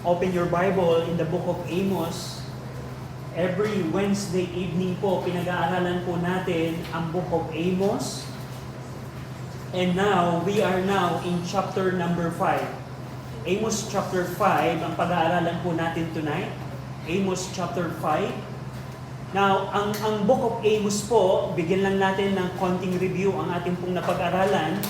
open your Bible in the book of Amos. Every Wednesday evening po, pinag-aaralan po natin ang book of Amos. And now, we are now in chapter number 5. Amos chapter 5, ang pag-aaralan po natin tonight. Amos chapter 5. Now, ang book of Amos po, bigyan lang natin ng konting review ang ating pong napag-aralan.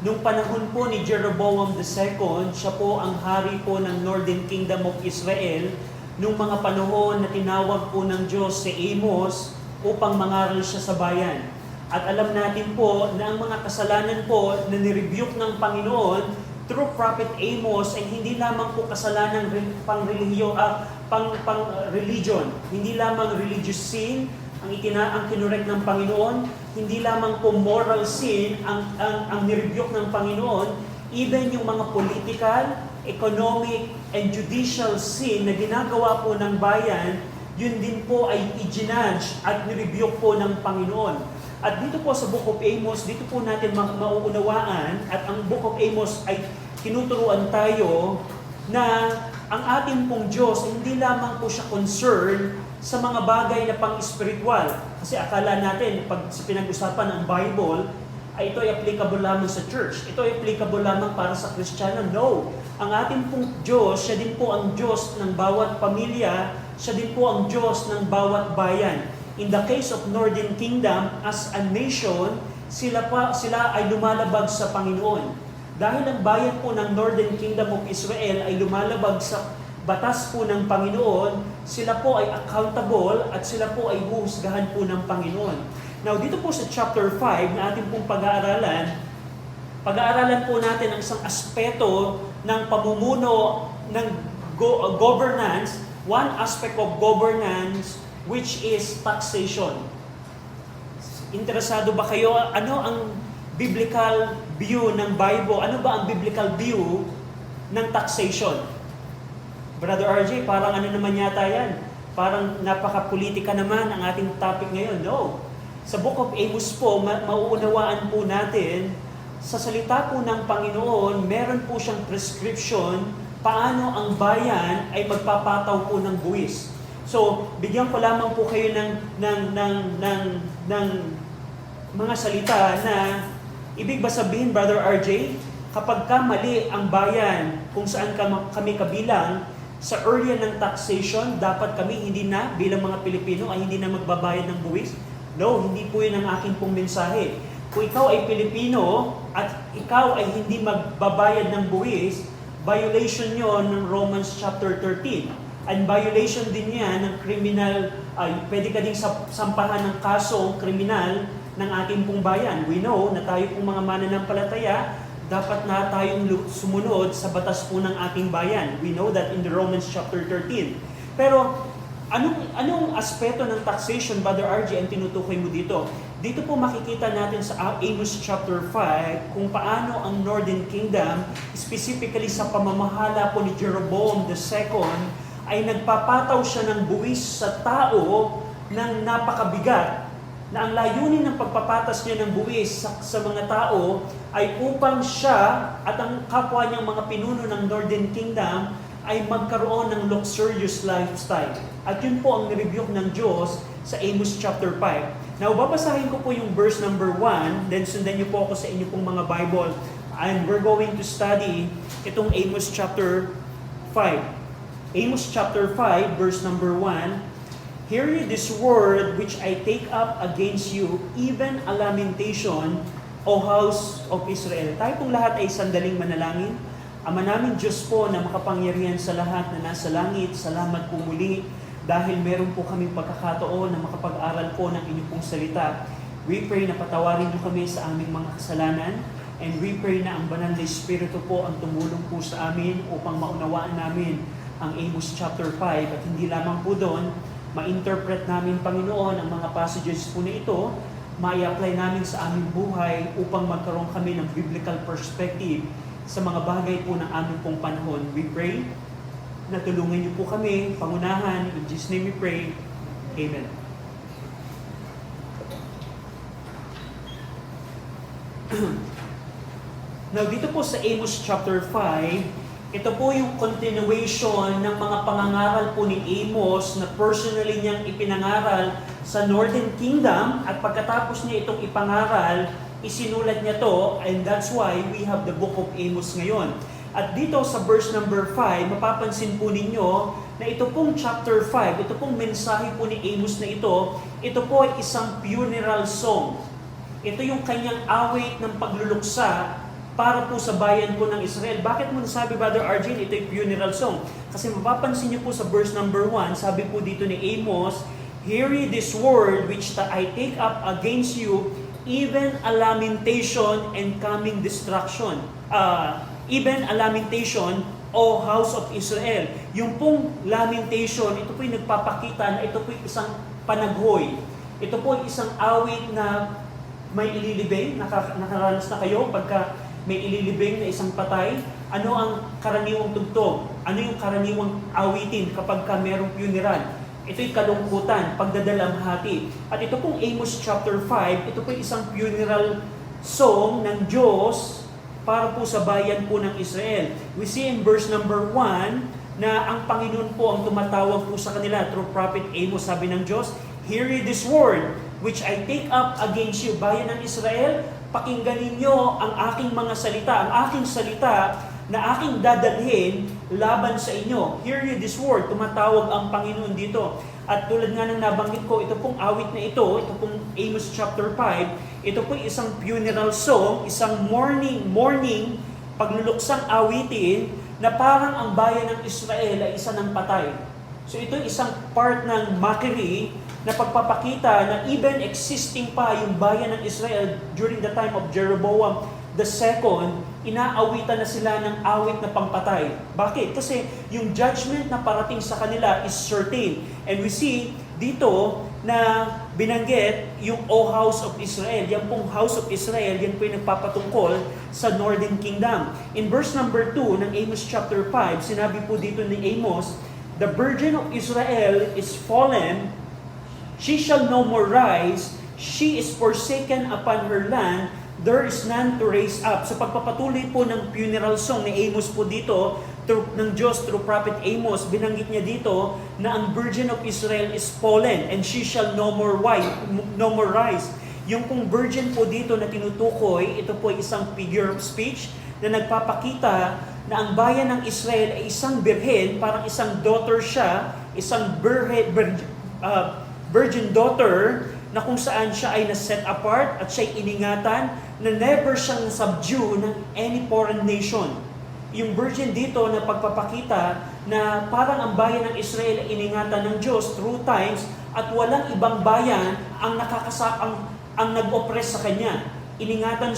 Nung panahon po ni Jeroboam II, siya po ang hari po ng Northern Kingdom of Israel. Nung mga panahon na tinawag po ng Diyos si Amos upang mangaral siya sa bayan. At alam natin po na ang mga kasalanan po na nirebuke ng Panginoon through Prophet Amos ay hindi lamang po kasalanan pang-religion, hindi lamang religious sin ang kinurek ng Panginoon, hindi lamang po moral sin ang nirebuke ng Panginoon, even yung mga political, economic, and judicial sin na ginagawa po ng bayan, yun din po ay i-judge at nirebuke po ng Panginoon. At dito po sa Book of Amos, dito po natin mauunawaan at ang Book of Amos ay tinuturuan tayo na ang ating pong Diyos, hindi lamang po siya concerned sa mga bagay na pang-spiritual. Kasi akala natin, pag pinag-usapan ang Bible, ay ito ay applicable lamang sa church. Ito ay applicable lamang para sa Kristiyano. No. Ang ating pong Diyos, siya din po ang Diyos ng bawat pamilya, siya din po ang Diyos ng bawat bayan. In the case of Northern Kingdom, as a nation, sila ay lumalabag sa Panginoon. Dahil ang bayan po ng Northern Kingdom of Israel ay lumalabag sa batas po ng Panginoon, sila po ay accountable at sila po ay huhusgahan po ng Panginoon. Now, dito po sa chapter 5 na ating pong pag-aaralan po natin ang isang aspeto ng pamumuno ng governance, one aspect of governance which is taxation. Interesado ba kayo? Ano ang biblical view ng Bible? Ano ba ang biblical view ng taxation? Brother RJ, parang ano naman yata yan? Parang napaka-politika naman ang ating topic ngayon. No. Sa Book of Amos po, mauunawaan po natin, sa salita po ng Panginoon, meron po siyang prescription paano ang bayan ay magpapataw po ng buwis. So, bigyan ko lamang po kayo ng mga salita na ibig ba sabihin, Brother RJ, kapag mali ang bayan kung saan kami kabilang sa area ng taxation, dapat kami hindi na, bilang mga Pilipino, ay hindi na magbabayad ng buwis? No, hindi po yun ang aking pong mensahe. Kung ikaw ay Pilipino at ikaw ay hindi magbabayad ng buwis, violation yon ng Romans chapter 13. And violation din yan ng criminal, pwede ka ding sampahan ng kaso kriminal ng ating pong bayan. We know na tayo pong mga mananampalataya, dapat na tayong sumunod sa batas po ng ating bayan. We know that in the Romans chapter 13. Pero anong aspeto ng taxation, Brother RJ, ang tinutukoy mo dito? Dito po makikita natin sa Amos chapter 5 kung paano ang Northern Kingdom, specifically sa pamamahala po ni Jeroboam II, ay nagpapataw siya ng buwis sa tao ng napakabigat, na ang layunin ng pagpapatas niya ng buwis sa mga tao ay upang siya at ang kapwa niyang mga pinuno ng Northern Kingdom ay magkaroon ng luxurious lifestyle. At yun po ang nirebuke ng Diyos sa Amos chapter 5. Now, babasahin ko po yung verse number 1, then sundan niyo po ako sa inyo pong mga Bible. And we're going to study itong Amos chapter 5. Amos chapter 5, verse number 1, "Hear ye this word which I take up against you, even a lamentation, O house of Israel." Tayo pong lahat ay sandaling manalangin. Ama namin Diyos po na makapangyarihan sa lahat na nasa langit, salamat po muli dahil meron po kaming pagkakataon na makapag-aral po ng inyong pong salita. We pray na patawarin niyo kami sa aming mga kasalanan, and we pray na ang banal na Espiritu po ang tumulong po sa amin upang maunawaan namin ang Amos chapter 5 at hindi lamang po doon, ma-interpret namin, Panginoon, ang mga passages po na ito, ma-apply namin sa aming buhay upang magkaroon kami ng biblical perspective sa mga bagay po ng aming pong panahon. We pray na tulungan niyo po kami, pangunahan, in Jesus' name we pray. Amen. Now, dito po sa Amos chapter 5, Ito po yung continuation ng mga pangangaral po ni Amos na personally niyang ipinangaral sa Northern Kingdom, at pagkatapos niya itong ipangaral, isinulat niya to, and that's why we have the book of Amos ngayon. At dito sa verse number 5, mapapansin po ninyo na ito pong chapter 5, ito pong mensahe po ni Amos na ito po ay isang funeral song. Ito yung kanyang awit ng pagluluksa para po sa bayan po ng Israel. Bakit mo nasabi, Brother Arjun, ito yung funeral song? Kasi mapapansin niyo po sa verse number 1, sabi po dito ni Amos, "Hear ye this word which I take up against you, even a lamentation and coming destruction." Even a lamentation, O house of Israel. Yung pong lamentation, ito po yung nagpapakita na ito po yung isang panaghoy. Ito po yung isang awit na may ililibing. Nakaranas na kayo pagka may ililibing na isang patay? Ano ang karaniwang tugtog? Ano yung karaniwang awitin kapag ka merong funeral? Ito'y kalungkutan, pagdadalamhati. At ito pong Amos chapter 5, ito po isang funeral song ng Diyos para po sa bayan po ng Israel. We see in verse number 1 na ang Panginoon po ang tumatawag po sa kanila through prophet Amos. Sabi ng Diyos, "Hear ye this word which I take up against you." Bayan ng Israel, pakinggan ninyo ang aking mga salita, ang aking salita na aking dadalhin laban sa inyo. Hear ye this word. Tumatawag ang Panginoon dito. At tulad nga ng nabanggit ko, ito pong awit na ito pong Amos chapter 5, ito po isang funeral song, isang morning, pagluluksang awitin na parang ang bayan ng Israel ay isa ng patay. So ito isang part ng mockery na pagpapakita na even existing pa yung bayan ng Israel during the time of Jeroboam II, inaawitan na sila ng awit na pampatay. Bakit? Kasi yung judgment na parating sa kanila is certain. And we see dito na binanggit yung O House of Israel. Yan pong House of Israel, yan po yung nagpapatungkol sa Northern Kingdom. In verse number 2 ng Amos chapter 5, sinabi po dito ni Amos, "The Virgin of Israel is fallen, she shall no more rise, she is forsaken upon her land, there is none to raise up." So pagpapatuloy po ng funeral song ni Amos po dito, ng Diyos through prophet Amos, binanggit niya dito na ang Virgin of Israel is fallen and she shall no more rise. Yung pong virgin po dito na tinutukoy, ito po ay isang figure of speech na nagpapakita na ang bayan ng Israel ay isang birhen, parang isang daughter siya, isang virgin daughter na kung saan siya ay na-set apart at siya ay iningatan na never siyang subdue ng any foreign nation. Yung virgin dito na pagpapakita na parang ang bayan ng Israel ay iningatan ng Diyos through times at walang ibang bayan ang ang nag-oppress sa kanya. Iningatan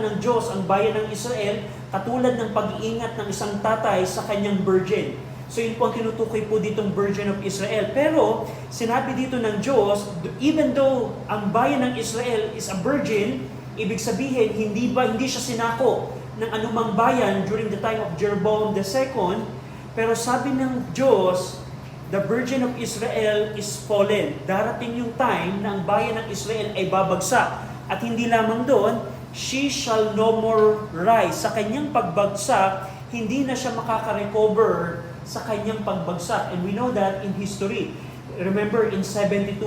ng Diyos ang bayan ng Israel katulad ng pag-iingat ng isang tatay sa kanyang virgin. So yun po ang tinutukoy po ditong Virgin of Israel. Pero sinabi dito ng Diyos, even though ang bayan ng Israel is a virgin, ibig sabihin hindi siya sinako ng anumang bayan during the time of Jeroboam II, pero sabi ng Diyos, the Virgin of Israel is fallen. Darating yung time na ang bayan ng Israel ay babagsak. At hindi lamang doon, she shall no more rise. Sa kanyang pagbagsak, hindi na siya makaka-recover sa kanyang pagbagsak. And we know that in history. Remember, in 722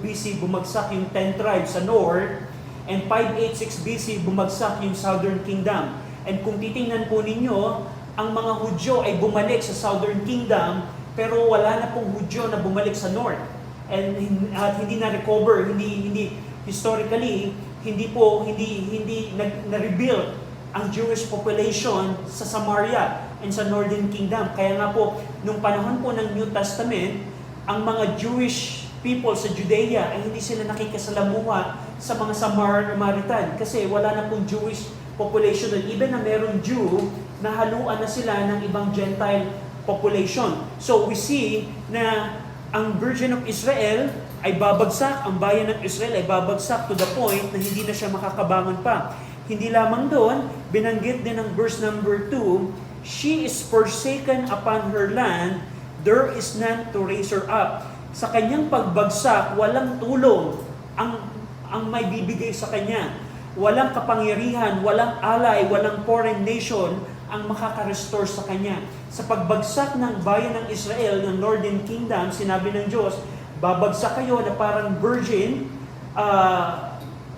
BC, bumagsak yung 10 tribes sa north, and 586 BC, bumagsak yung Southern Kingdom. And kung titingnan po ninyo, ang mga Hudyo ay bumalik sa Southern Kingdom, pero wala na pong Hudyo na bumalik sa north. And hindi na recover, hindi historically, hindi na-rebuild ang Jewish population sa Samaria and sa Northern Kingdom. Kaya nga po, nung panahon po ng New Testament, ang mga Jewish people sa Judea ay hindi sila nakikisalamuha sa mga Samaritan kasi wala na pong Jewish population doon. Even na merong Jew, nahaluan na sila ng ibang Gentile population. So we see na ang Virgin of Israel ay babagsak, ang bayan ng Israel ay babagsak to the point na hindi na siya makakabangon pa. Hindi lamang doon, binanggit din ng verse number 2, she is forsaken upon her land, there is none to raise her up. Sa kanyang pagbagsak, walang tulong ang may bibigay sa kanya. walang kapangyarihan, walang alay, walang foreign nation ang makaka-restore sa Kanya. Sa pagbagsak ng bayan ng Israel, ng Northern Kingdom, sinabi ng Diyos, babagsak kayo na parang virgin,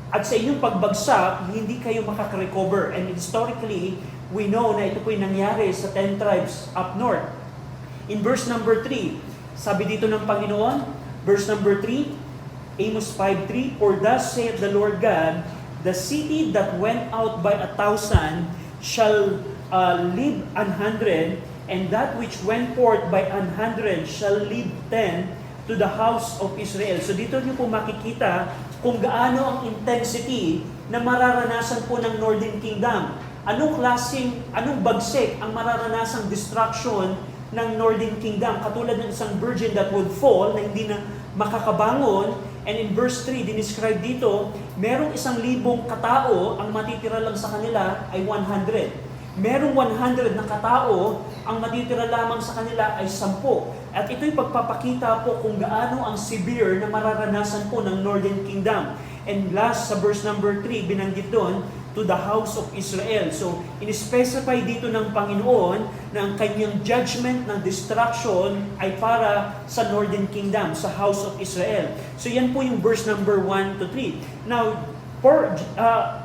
at sa inyong pagbagsak, hindi kayo makaka-recover. And historically, we know na ito po'y nangyari sa 10 tribes up north. In verse number 3, sabi dito ng Panginoon, verse number 3, Amos 5:3, For thus saith the Lord God, the city that went out by 1,000 shall live 100, and that which went forth by 100 shall live 10 to the house of Israel. So dito niyo po makikita kung gaano ang intensity na mararanasan po ng Northern Kingdom. Anong bagsik ang mararanasang destruction ng Northern Kingdom? Katulad ng isang virgin that would fall, na hindi na makakabangon. And in verse 3, dinescribe dito, merong 1,000 katao, ang matitira lang sa kanila ay 100. Merong 100 na katao, ang matitira lamang sa kanila ay 10. At ito'y pagpapakita po kung gaano ang severe na mararanasan po ng Northern Kingdom. And last, sa verse number 3, binanggit doon, to the house of Israel. So, in-specify dito ng Panginoon na ang kanyang judgment ng destruction ay para sa Northern Kingdom, sa house of Israel. So, yan po yung verse number 1 to 3. Now, for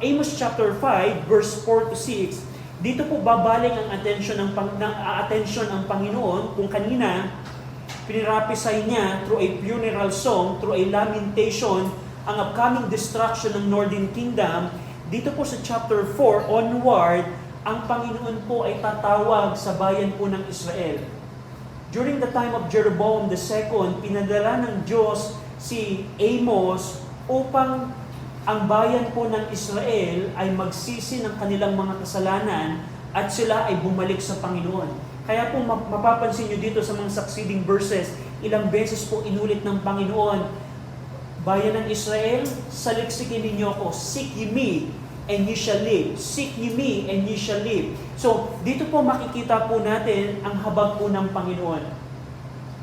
Amos chapter 5, verse 4 to 6, dito po babaling ang attention ng Panginoon kung kanina pinirapisay niya through a funeral song, through a lamentation, ang upcoming destruction ng Northern Kingdom. Dito po sa chapter 4 onward, ang Panginoon po ay tatawag sa bayan po ng Israel. During the time of Jeroboam II, pinadala ng Diyos si Amos upang ang bayan po ng Israel ay magsisi ng kanilang mga kasalanan at sila ay bumalik sa Panginoon. Kaya po mapapansin nyo dito sa mga succeeding verses, ilang beses po inulit ng Panginoon, bayan ng Israel, saliksikin ninyo ako, seek ye me, and ye shall live. Seek ye me, and ye shall live. So, dito po makikita po natin ang habag po ng Panginoon.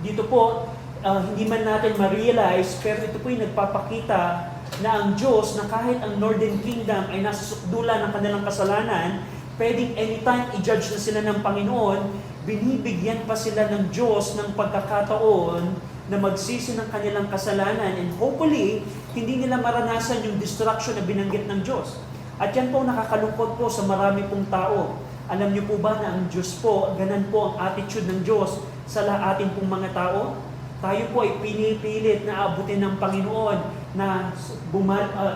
Dito po, hindi man natin ma-realize, pero ito po yung nagpapakita na ang Diyos, na kahit ang Northern Kingdom ay nasa sukdulan ng kanilang kasalanan, pwedeng anytime i-judge na sila ng Panginoon, binibigyan pa sila ng Diyos ng pagkakataon na magsisi ng kanilang kasalanan, and hopefully, hindi nila maranasan yung destruction na binanggit ng Diyos. At yan po nakakalungkot po sa marami pong tao. Alam niyo po ba na ang Diyos po, ganan po ang attitude ng Diyos sa ating pong mga tao? Tayo po ay pinipilit na abutin ng Panginoon na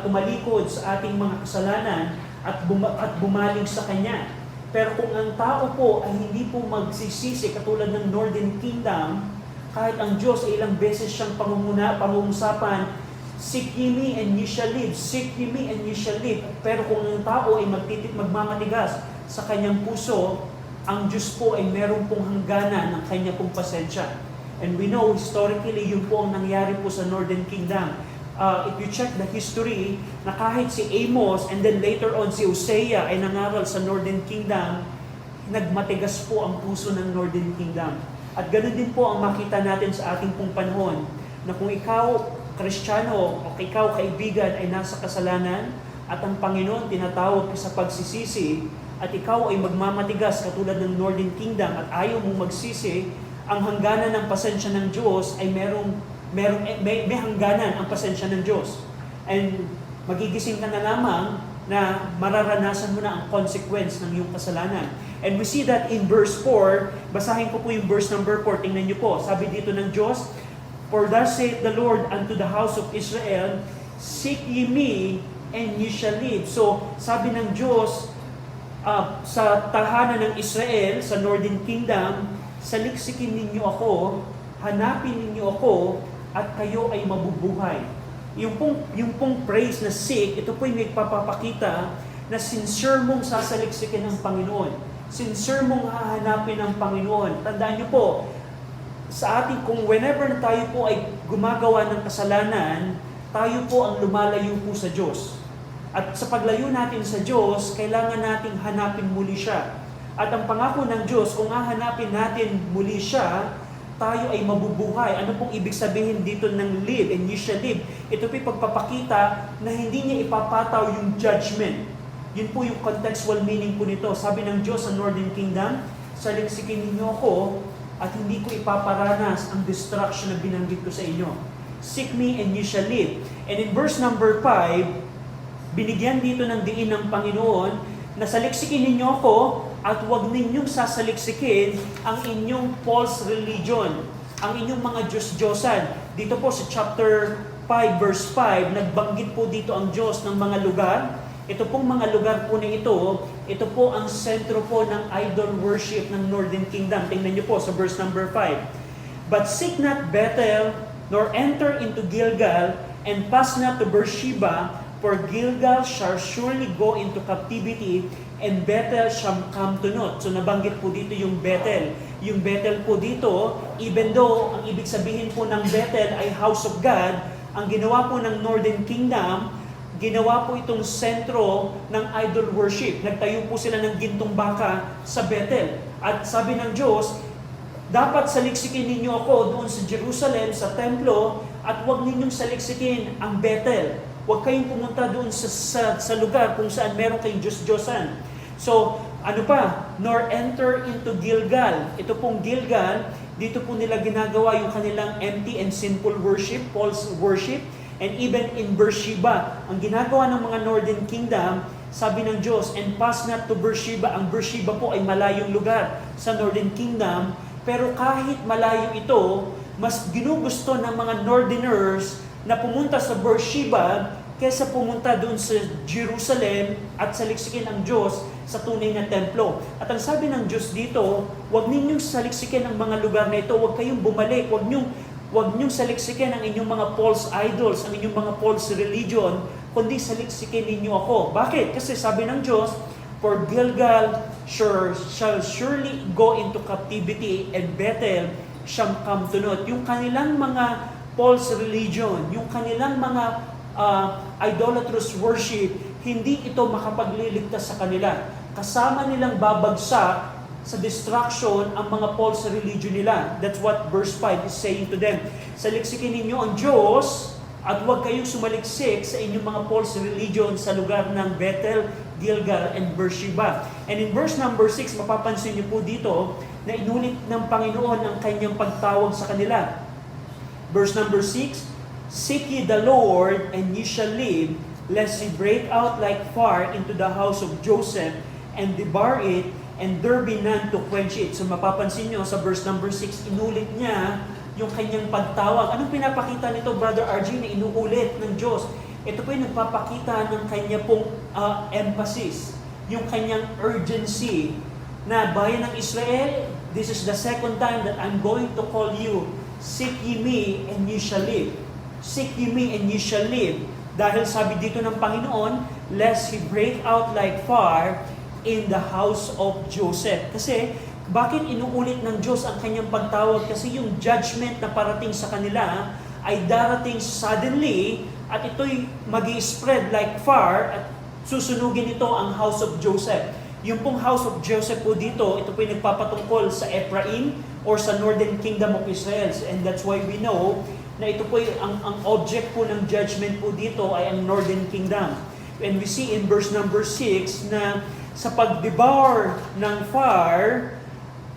tumalikod sa ating mga kasalanan at bumaling sa Kanya. Pero kung ang tao po ay hindi po magsisisi katulad ng Northern Kingdom, kahit ang Diyos ay ilang beses siyang pangungusapan, seek ye me and ye shall live, seek ye me and ye shall live. Pero kung ang tao ay magmamatigas sa kanyang puso, ang Diyos po ay meron pong hangganan ng kanya pong pasensya. And we know historically yun po ang nangyari po sa Northern Kingdom. If you check the history, na kahit si Amos and then later on si Hosea ay nangaral sa Northern Kingdom, nagmatigas po ang puso ng Northern Kingdom. At ganoon din po ang makita natin sa ating pong panahon, na kung ikaw, Kristiyano, o ikaw, kaibigan, ay nasa kasalanan, at ang Panginoon tinatawag ka sa pagsisisi, at ikaw ay magmamatigas katulad ng Northern Kingdom, at ayaw mong magsisi, ang hangganan ng pasensya ng Diyos ay may hangganan ang pasensya ng Diyos. And magigising ka na lamang na mararanasan mo na ang consequence ng iyong kasalanan. And we see that in verse 4, basahin ko po yung verse number 4, tingnan niyo po, sabi dito ng Diyos, For thus saith the Lord unto the house of Israel, seek ye me, and ye shall live. So, sabi ng Diyos, sa tahanan ng Israel, sa Northern Kingdom, saliksikin ninyo ako, hanapin ninyo ako, at kayo ay mabubuhay. Yung pong praise na seek, ito po yung nagpapakita na sincere mong sasaliksikin ng Panginoon. Sincere mong hahanapin ng Panginoon. Tandaan niyo po, sa ating, kung whenever tayo po ay gumagawa ng kasalanan, tayo po ang lumalayo po sa Diyos. At sa paglayo natin sa Diyos, kailangan nating hanapin muli siya. At ang pangako ng Diyos, kung hahanapin natin muli siya, tayo ay mabubuhay. Ano pong ibig sabihin dito ng live and ye shall live? Ito po'y pagpapakita na hindi niya ipapataw yung judgment. Yun po yung contextual meaning po nito. Sabi ng Diyos sa Northern Kingdom, saliksikin ninyo ako at hindi ko ipaparanas ang destruction na binanggit ko sa inyo. Seek me and ye shall live. And in verse number 5, binigyan dito ng diin ng Panginoon na saliksikin ninyo ako at huwag ninyong sasaliksikin ang inyong false religion, ang inyong mga Diyos-Diyosan. Dito po sa chapter 5 verse 5, nagbanggit po dito ang Diyos ng mga lugar. Ito pong mga lugar po na ito po ang sentro po ng idol worship ng Northern Kingdom. Tingnan niyo po sa verse number 5. But seek not Bethel, nor enter into Gilgal, and pass not to Beersheba, for Gilgal shall surely go into captivity, and Bethel shall come to naught. So nabanggit po dito yung Bethel. Yung Bethel po dito, even though ang ibig sabihin po ng Bethel ay house of God, ang ginawa po ng Northern Kingdom, ginawa po itong sentro ng idol worship. Nagtayo po sila ng gintong baka sa Bethel. At sabi ng Diyos, dapat saliksikin ninyo ako doon sa Jerusalem, sa templo, at huwag ninyong saliksikin ang Bethel. Huwag kayong pumunta doon sa lugar kung saan meron kayong Diyos-Diyosan. So, ano pa? Nor enter into Gilgal. Ito pong Gilgal, dito po nila ginagawa yung kanilang empty and sinful worship, false worship, and even in Beersheba. Ang ginagawa ng mga Northern Kingdom, sabi ng Diyos, and pass not to Beersheba. Ang Beersheba po ay malayong lugar sa Northern Kingdom, pero kahit malayo ito, mas ginugusto ng mga Northerners na pumunta sa Beersheba kaysa pumunta doon sa Jerusalem at saliksikin ang Diyos sa tunay na templo. At ang sabi ng Diyos dito, huwag ninyong saliksikin ang mga lugar na ito, huwag kayong bumalik, huwag ninyong saliksikin ang inyong mga false idols, ang inyong mga false religion, kundi saliksikin ninyo ako. Bakit? Kasi sabi ng Diyos, for Gilgal shall surely go into captivity, and Bethel shall come to naught. Yung kanilang mga false religion, yung kanilang mga idolatrous worship, hindi ito makapagliligtas sa kanila. Kasama nilang babagsak sa destruction ang mga false religion nila. That's what verse 5 is saying to them. Saliksikin ninyo ang Diyos at huwag kayong sumaliksik sa inyong mga false religion sa lugar ng Bethel, Gilgal, and Beersheba. And in verse number 6, mapapansin niyo po dito na inulit ng Panginoon ang kanyang pagtawag sa kanila. Verse number 6, seek ye the Lord, and ye shall live, lest he break out like fire into the house of Joseph, and devour it, and there be none to quench it. So mapapansin nyo sa verse number 6, inulit niya yung kanyang pagtawag. Anong pinapakita nito, Brother RG, na inuulit ng Diyos? Ito po yung nagpapakita ng kanya pong emphasis, yung kanyang urgency, na bayan ng Israel, this is the second time that I'm going to call you. Seek ye me, and ye shall live. Seek ye me, and ye shall live. Dahil sabi dito ng Panginoon, lest he break out like fire in the house of Joseph. Kasi, bakit inuulit ng Diyos ang kanyang pagtawag? Kasi yung judgment na parating sa kanila ay darating suddenly at ito'y magi-spread like fire at susunugin ito ang house of Joseph. Yung pong house of Joseph po dito, ito po'y nagpapatungkol sa Ephraim or sa Northern Kingdom of Israel. And that's why we know na ito po ang object po ng judgment po dito ay ang Northern Kingdom. And we see in verse number 6 na sa pag-devour ng fire,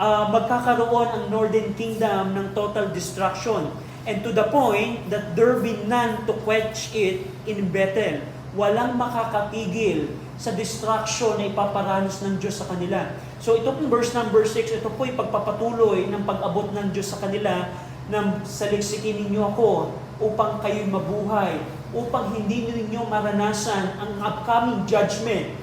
magkakaroon ang Northern Kingdom ng total destruction. And to the point that there be none to quench it in Bethel. Walang makakapigil sa destruction na ipaparanas ng Diyos sa kanila. So ito pong verse number 6, ito po ay pagpapatuloy ng pag-abot ng Diyos sa kanila na saliksikin ninyo ako upang kayo'y mabuhay, upang hindi ninyo maranasan ang upcoming judgment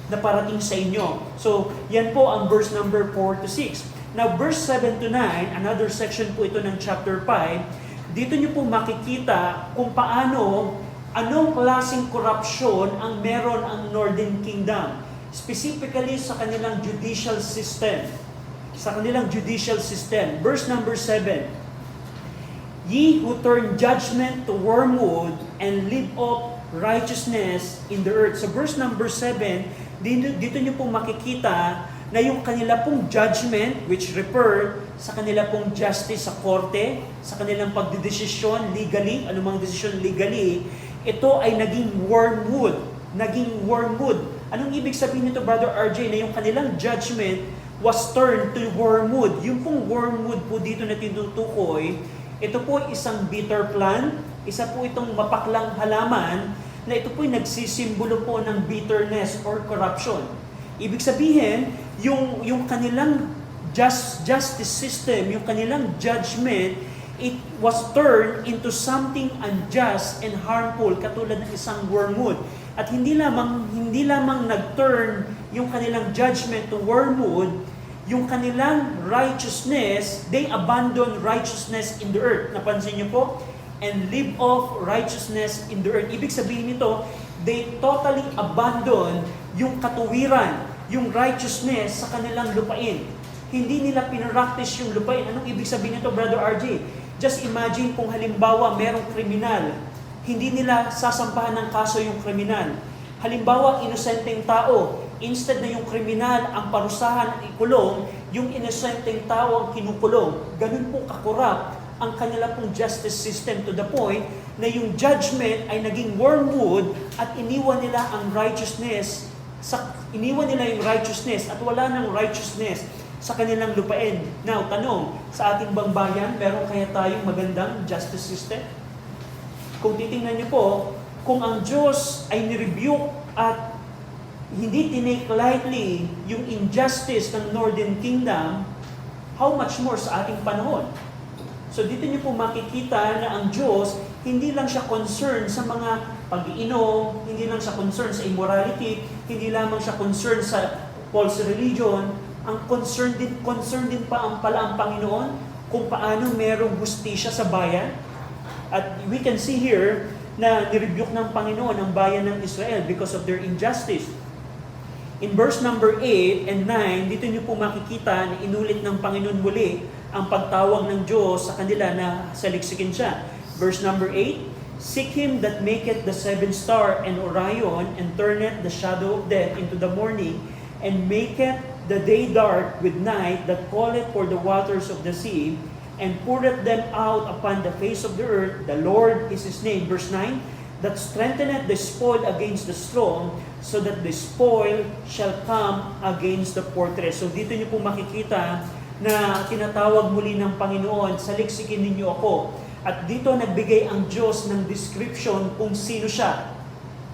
na parating sa inyo. So, yan po ang verse number 4 to 6. Now, verse 7 to 9, another section po ito ng chapter 5, dito nyo po makikita kung paano, anong klaseng korupsyon ang meron ang Northern Kingdom. Specifically sa kanilang judicial system. Sa kanilang judicial system. Verse number 7, ye who turn judgment to wormwood and live up righteousness in the earth. So verse number 7, dito nyo po makikita na yung kanila pong judgment, which refer sa kanila pong justice sa korte, sa kanilang pagdedesisyon legally, anumang desisyon legally, ito ay naging wormwood. Naging wormwood. Anong ibig sabihin nito, Brother RJ, na yung kanilang judgment was turned to wormwood? Yung pong wormwood po dito na tinutukoy, ito po isang bitter plant, isa po itong mapaklang halaman, na ito po nagsisimbolo po ng bitterness or corruption. Ibig sabihin, yung kanilang justice system, yung kanilang judgment, it was turned into something unjust and harmful, katulad ng isang wormwood. At hindi lamang nag-turn yung kanilang judgment to wormwood, yung kanilang righteousness, they abandon righteousness in the earth. Napansin niyo po? And live off righteousness in the earth. Ibig sabihin nito, they totally abandon yung katuwiran, yung righteousness sa kanilang lupain. Hindi nila pinractice yung lupain. Anong ibig sabihin nito, Brother RJ? Just imagine kung halimbawa merong kriminal, hindi nila sasampahan ng kaso yung kriminal. Halimbawa, inosenteng tao, instead na yung kriminal ang parusahan at ikulong, yung inosenteng tao ang kinukulong. Ganun po kakurap ang kanila pong justice system to the point na yung judgment ay naging wormwood at iniwan nila yung righteousness at wala ng righteousness sa kanilang lupain. Now, tanong, sa ating bang bayan, meron kaya tayong magandang justice system? Kung titingnan niyo po, kung ang Diyos ay nirebuke at hindi tinake lightly yung injustice ng Northern Kingdom, how much more sa ating panahon? So dito niyo po makikita na ang Diyos, hindi lang siya concerned sa mga pag-iinom, hindi lang siya concerned sa immorality, hindi lamang siya concerned sa false religion, ang concern din pa ang Panginoon kung paano merong hustisya sa bayan. At we can see here na nirebuke ng Panginoon ang bayan ng Israel because of their injustice. In verse number 8 and 9, dito niyo po makikita na inulit ng Panginoon muli ang pagtawag ng Diyos sa kanila na saliksikin siya. Verse number 8, "Seek Him that maketh the seven star and Orion, and turneth the shadow of death into the morning, and maketh the day dark with night, that calleth for the waters of the sea, and poureth them out upon the face of the earth. The Lord is His name." Verse 9, "That strengtheneth the spoil against the strong, so that the spoil shall come against the fortress." So dito niyo po makikita na tinatawag muli ng Panginoon, saliksikin ninyo ako. At dito nagbigay ang Diyos ng description kung sino siya.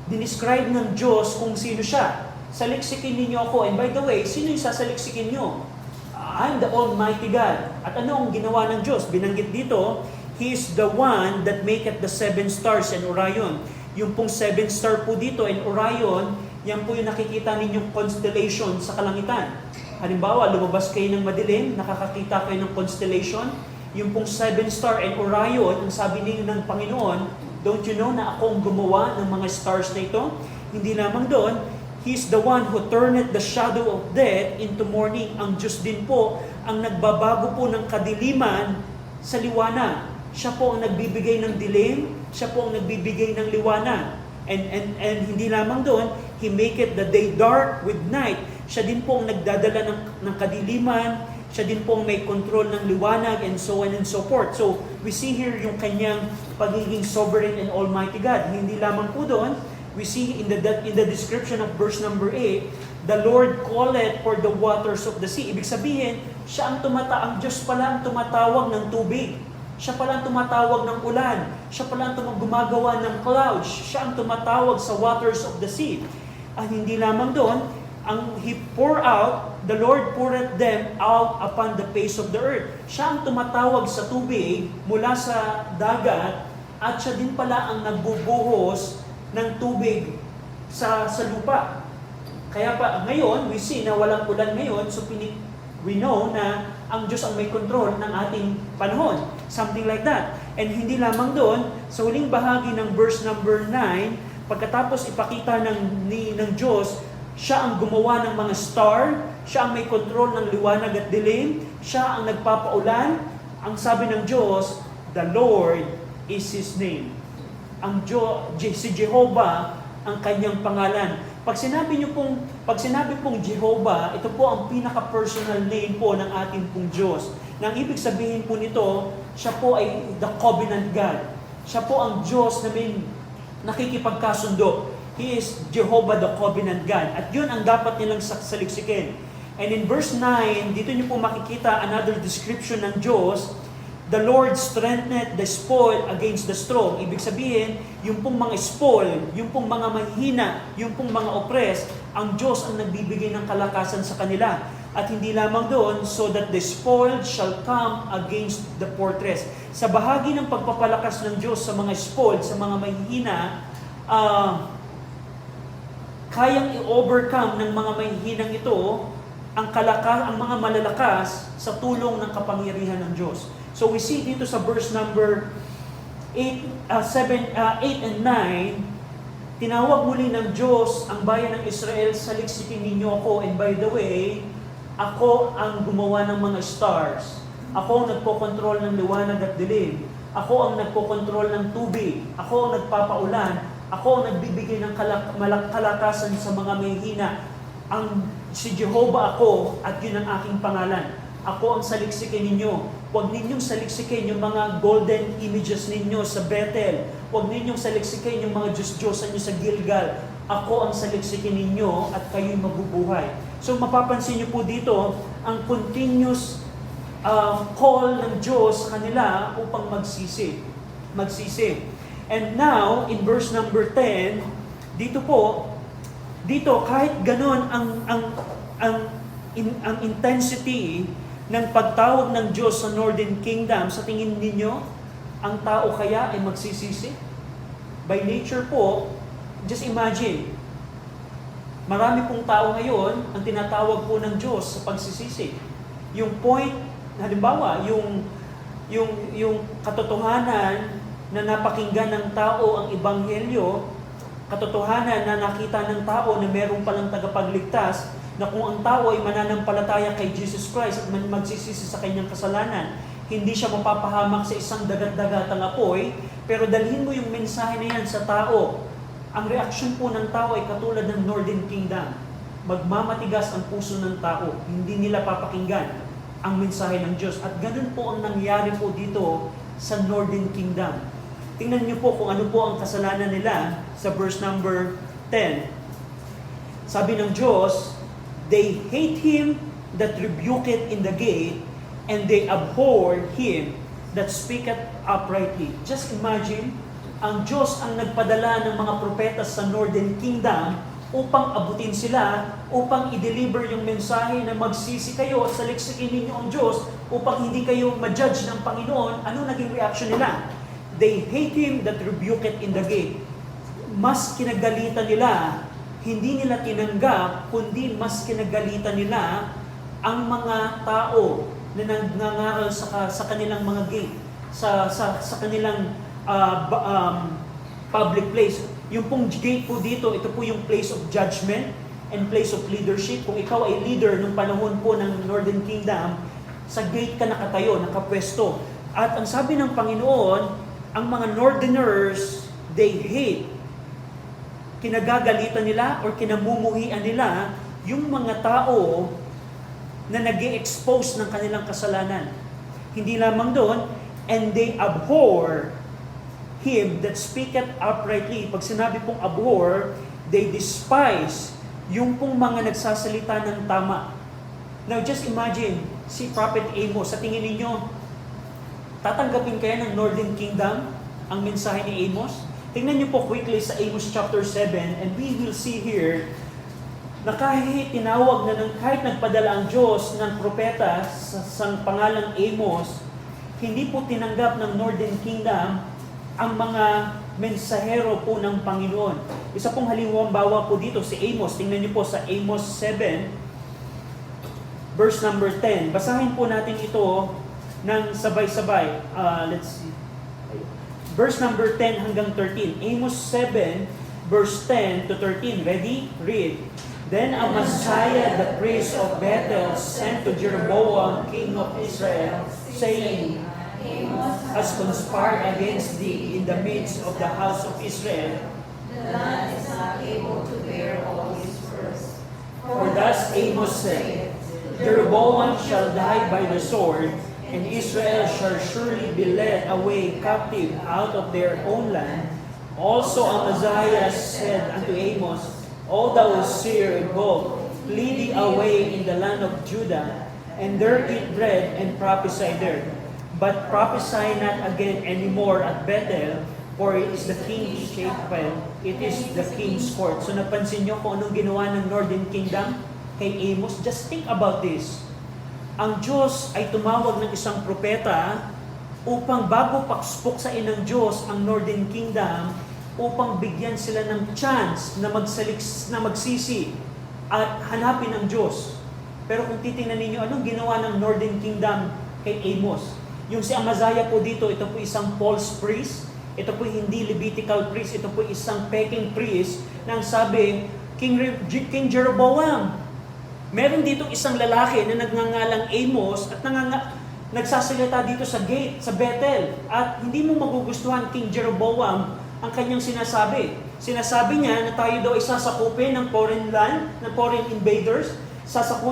Dinescribe ng Diyos kung sino siya. Saliksikin ninyo ako. And by the way, sino yung sasaliksikin nyo? I'm the Almighty God. At ano ang ginawa ng Diyos? Binanggit dito, He is the one that maketh the seven stars and Orion. Yung pong seven star po dito and Orion, yan po yung nakikita ninyong constellation sa kalangitan. Halimbawa, lumabas kayo ng madilim, nakakakita kayo ng constellation. Yung pong seven star and Orion, ang sabi ninyo ng Panginoon, don't you know na ako ang gumawa ng mga stars na ito? Hindi lamang doon, He's the one who turneth the shadow of death into morning. Ang Diyos din po ang nagbabago po ng kadiliman sa liwanag. Siya po ang nagbibigay ng dilim, siya po ang nagbibigay ng liwanag. And hindi lamang doon, He maketh the day dark with night. Siya din po ang nagdadala ng kadiliman, siya din po ang may control ng liwanag, and so on and so forth. So, we see here yung kanyang pagiging sovereign and almighty God. Hindi lamang po doon, we see in the description of verse number 8, the Lord calleth for the waters of the sea. Ibig sabihin, siya ang ang Diyos pala ang tumatawag ng tubig. Siya pala ang tumatawag ng ulan. Siya pala ang gumagawa ng clouds. Siya ang tumatawag sa waters of the sea. At hindi lamang doon, the Lord poureth them out upon the face of the earth. Siya ang tumatawag sa tubig mula sa dagat, at siya din pala ang nagbubuhos ng tubig sa lupa. Kaya pa ngayon, we see na walang ulan ngayon, so we know na ang Diyos ang may control ng ating panahon. Something like that. And hindi lamang doon, sa huling bahagi ng verse number 9, pagkatapos ipakita ng Diyos, siya ang gumawa ng mga star, siya ang may control ng liwanag at dilim, siya ang nagpapaulan. Ang sabi ng Diyos, the Lord is His name. Si Jehovah ang kanyang pangalan. Pag sinabi pong Jehovah, ito po ang pinaka-personal name po ng ating pong Diyos. Nang ibig sabihin po nito, siya po ay the covenant God. Siya po ang Diyos na may nakikipagkasundo. He is Jehovah the covenant God. At yun ang dapat nilang saliksikin. And in verse 9, dito niyo po makikita another description ng Diyos. The Lord strengthened the spoil against the strong. Ibig sabihin, yung pong mga spoil, yung pong mga mahihina, yung pong mga oppressed, ang Diyos ang nagbibigay ng kalakasan sa kanila. At hindi lamang doon, so that the spoiled shall come against the fortress. Sa bahagi ng pagpapalakas ng Diyos sa mga spoiled, sa mga mahihina, kayang i-overcome ng mga mahihinang ito ang mga malalakas sa tulong ng kapangyarihan ng Diyos. So we see dito sa verse number 8 and 9, tinawag muli ng Diyos ang bayan ng Israel, saliksikin ninyo ako, and by the way, ako ang gumawa ng mga stars. Ako ang nagpokontrol ng liwanag at dilim. Ako ang nagpokontrol ng tubig. Ako ang nagpapaulan. Ako ang nagbibigay ng kalakasan sa mga mahihina. Si Jehovah ako, at yun ang aking pangalan. Ako ang saliksikin ninyo. Huwag ninyong saliksikin yung mga golden images ninyo sa Bethel. Huwag ninyong saliksikin yung mga Diyos-Diyosan nyo sa Gilgal. Ako ang saliksikin ninyo at kayo'y mabubuhay. So mapapansin nyo po dito, ang continuous call ng Diyos sa kanila upang magsisi. And now, in verse number 10, dito kahit ganon ang intensity ng pagtawag ng Diyos sa Northern Kingdom, sa tingin ninyo, ang tao kaya ay magsisisi? By nature po, just imagine, marami pong tao ngayon ang tinatawag po ng Diyos sa pagsisisi. Yung point, halimbawa, yung katotohanan na napakinggan ng tao ang ebanghelyo, katotohanan na nakita ng tao na meron palang tagapagligtas, na kung ang tao ay mananampalataya kay Jesus Christ at magsisisi sa kanyang kasalanan, hindi siya mapapahamak sa isang dagat-dagatang apoy, pero dalhin mo yung mensahe na yan sa tao. Ang reaksyon po ng tao ay katulad ng Northern Kingdom. Magmamatigas ang puso ng tao, hindi nila papakinggan ang mensahe ng Diyos. At ganun po ang nangyari po dito sa Northern Kingdom. Tingnan niyo po kung ano po ang kasalanan nila sa verse number 10. Sabi ng Diyos, they hate him that rebuketh in the gate, and they abhor him that speaketh uprightly. Just imagine, ang Diyos ang nagpadala ng mga propeta sa Northern Kingdom upang abutin sila, upang i-deliver yung mensahe na magsisi kayo at saliksikin ninyo ang Diyos upang hindi kayo ma-judge ng Panginoon. Ano naging reaction nila? They hate him that rebuketh in the gate. Mas kinagalitan nila, hindi nila tinanggap, kundi mas kinagalitan nila ang mga tao na nagngangaral sa kanilang mga gate, sa kanilang public place. Yung pong gate po dito, ito po yung place of judgment and place of leadership. Kung ikaw ay leader nung panahon po ng Northern Kingdom, sa gate ka nakatayo, nakapwesto. At ang sabi ng Panginoon, ang mga Northerners, they hate, kinagagalitan nila or kinamumuhian nila yung mga tao na nag-i-expose ng kanilang kasalanan. Hindi lamang doon, and they abhor him that speaketh uprightly. Pag sinabi pong abhor, they despise yung pong mga nagsasalita ng tama. Now just imagine, si Prophet Amos, sa tingin ninyo, tatanggapin kaya ng Northern Kingdom ang mensahe ni Amos? Tingnan niyo po quickly sa Amos chapter 7, and we will see here na kahit tinawag na kahit nagpadala ang Diyos ng propeta sa pangalang Amos, hindi po tinanggap ng Northern Kingdom ang mga mensahero po ng Panginoon. Isa pong halimbawa po dito si Amos. Tingnan niyo po sa Amos 7, verse number 10. Basahin po natin ito ng sabay-sabay. Let's see. Verse number 10 hanggang 13. Amos 7, verse 10 to 13. Ready? Read. Then Amaziah, the priest of Bethel, sent to Jeroboam, king of Israel, saying, has conspired against thee in the midst of the house of Israel, The land is not able to bear all his fruits. For thus Amos said, Jeroboam shall die by the sword, and Israel shall surely be led away captive out of their own land. Also Amaziah said unto Amos, O thou seer, go, flee thee away in the land of Judah, and there eat bread and prophesy there. But prophesy not again anymore at Bethel, for it is the king's chapel, it is the king's court. So napansin nyo kung anong ginawa ng Northern Kingdom kay Amos? Just think about this. Ang Diyos ay tumawag ng isang propeta upang bago pakspok sa inang Diyos ang Northern Kingdom, upang bigyan sila ng chance na magsisi at hanapin ang Diyos. Pero kung titingnan ninyo, anong ginawa ng Northern Kingdom kay Amos? Yung si Amaziah po dito, ito po isang false priest, ito po hindi Levitical priest, ito po isang peking priest, nang sabi, King Jeroboam, meron ditong isang lalaki na nagngangalang Amos at nagsasalita dito sa gate, sa Bethel, at hindi mo magugustuhan, King Jeroboam, ang kanyang sinasabi. Sinasabi niya na tayo daw ay sasakupin ng foreign land, ng foreign invaders.